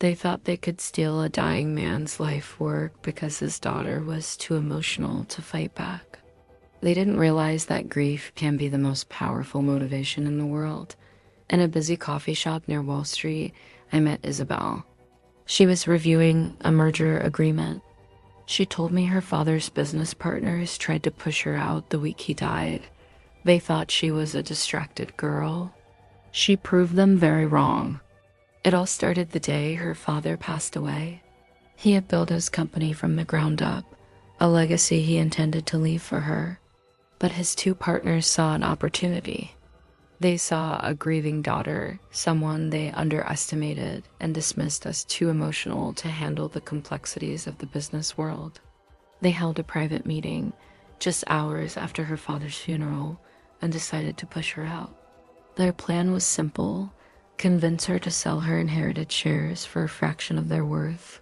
They thought they could steal a dying man's life work because his daughter was too emotional to fight back. They didn't realize that grief can be the most powerful motivation in the world. In a busy coffee shop near Wall Street, I met Isabel. She was reviewing a merger agreement. She told me her father's business partners tried to push her out the week he died. They thought she was a distracted girl. She proved them very wrong. It all started the day her father passed away. He had built his company from the ground up, a legacy he intended to leave for her. But his two partners saw an opportunity. They saw a grieving daughter, someone they underestimated and dismissed as too emotional to handle the complexities of the business world. They held a private meeting just hours after her father's funeral and decided to push her out. Their plan was simple: convince her to sell her inherited shares for a fraction of their worth,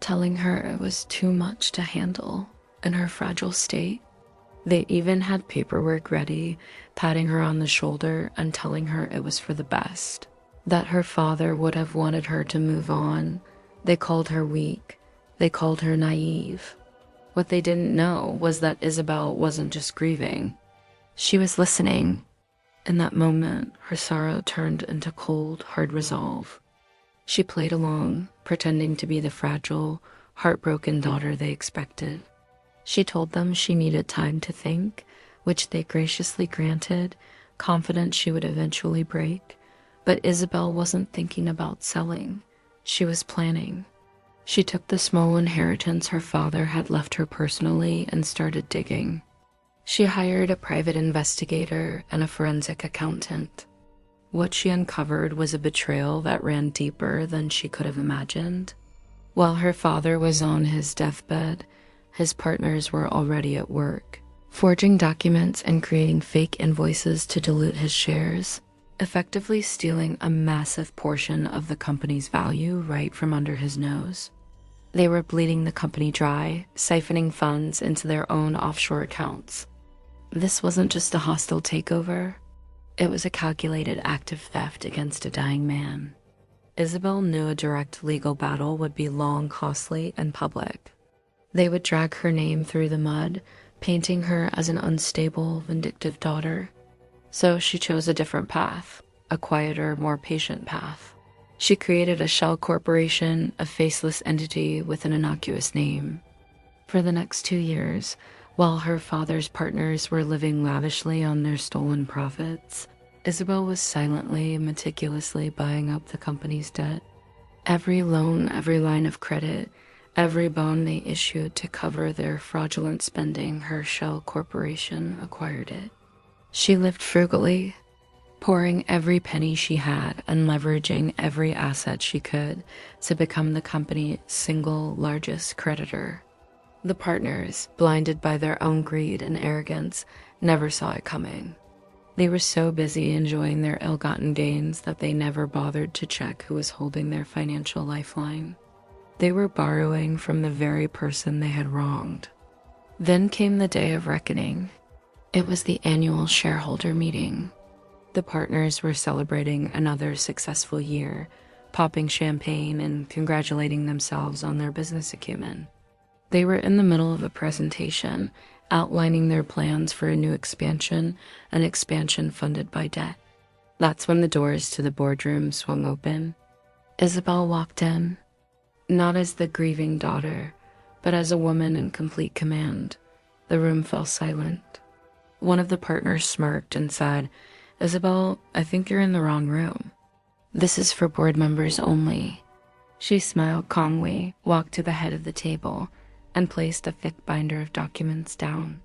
telling her it was too much to handle in her fragile state. They even had paperwork ready, patting her on the shoulder and telling her it was for the best, that her father would have wanted her to move on. They called her weak. They called her naive. What they didn't know was that Isabel wasn't just grieving. She was listening. In that moment, her sorrow turned into cold, hard resolve. She played along, pretending to be the fragile, heartbroken daughter they expected. She told them she needed time to think, which they graciously granted, confident she would eventually break. But Isabel wasn't thinking about selling. She was planning. She took the small inheritance her father had left her personally and started digging. She hired a private investigator and a forensic accountant. What she uncovered was a betrayal that ran deeper than she could have imagined. While her father was on his deathbed, his partners were already at work, forging documents and creating fake invoices to dilute his shares, effectively stealing a massive portion of the company's value right from under his nose. They were bleeding the company dry, siphoning funds into their own offshore accounts. This wasn't just a hostile takeover. It was a calculated act of theft against a dying man. Isabel knew a direct legal battle would be long, costly, and public. They would drag her name through the mud, painting her as an unstable, vindictive daughter. So she chose a different path, a quieter, more patient path. She created a shell corporation, a faceless entity with an innocuous name. For the next 2 years, while her father's partners were living lavishly on their stolen profits, Isabel was silently, meticulously buying up the company's debt. Every loan, every line of credit, every bond they issued to cover their fraudulent spending, her shell corporation acquired it. She lived frugally, pouring every penny she had and leveraging every asset she could to become the company's single largest creditor. The partners, blinded by their own greed and arrogance, never saw it coming. They were so busy enjoying their ill-gotten gains that they never bothered to check who was holding their financial lifeline. They were borrowing from the very person they had wronged. Then came the day of reckoning. It was the annual shareholder meeting. The partners were celebrating another successful year, popping champagne and congratulating themselves on their business acumen. They were in the middle of a presentation, outlining their plans for a new expansion, an expansion funded by debt. That's when the doors to the boardroom swung open. Isabel walked in. Not as the grieving daughter, but as a woman in complete command. The room fell silent. One of the partners smirked and said, "Isabel, I think you're in the wrong room. This is for board members only." She smiled calmly, walked to the head of the table, and placed a thick binder of documents down.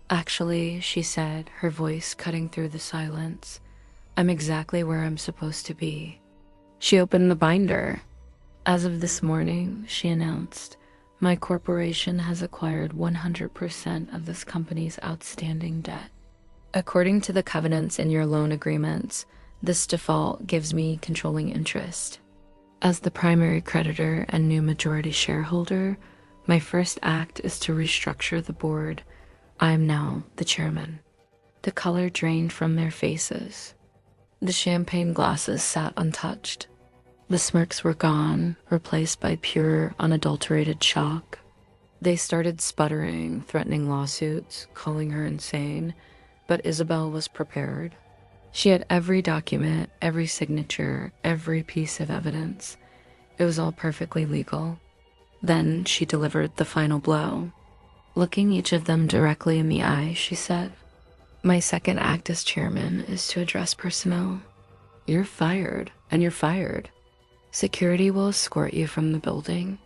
"Actually," she said, her voice cutting through the silence, "I'm exactly where I'm supposed to be." She opened the binder. "As of this morning," she announced, "my corporation has acquired 100% of this company's outstanding debt. According to the covenants in your loan agreements, this default gives me controlling interest. As the primary creditor and new majority shareholder, my first act is to restructure the board. I am now the chairman." The color drained from their faces. The champagne glasses sat untouched. The smirks were gone, replaced by pure, unadulterated shock. They started sputtering, threatening lawsuits, calling her insane, but Isabel was prepared. She had every document, every signature, every piece of evidence. It was all perfectly legal. Then she delivered the final blow. Looking each of them directly in the eye, she said, "My second act as chairman is to address personnel. You're fired, and you're fired. Security will escort you from the building.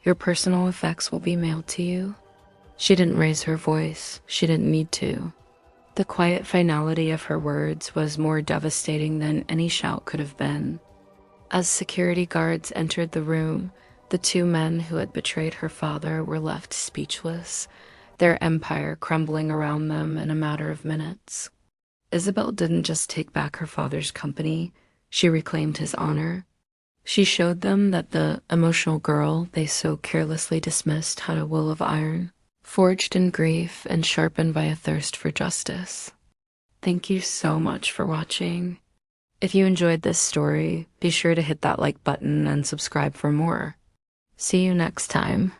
Your personal effects will be mailed to you." She didn't raise her voice. She didn't need to. The quiet finality of her words was more devastating than any shout could have been. As security guards entered the room, the two men who had betrayed her father were left speechless, their empire crumbling around them in a matter of minutes. Isabel didn't just take back her father's company, she reclaimed his honor. She showed them that the emotional girl they so carelessly dismissed had a will of iron, forged in grief and sharpened by a thirst for justice. Thank you so much for watching. If you enjoyed this story, be sure to hit that like button and subscribe for more. See you next time.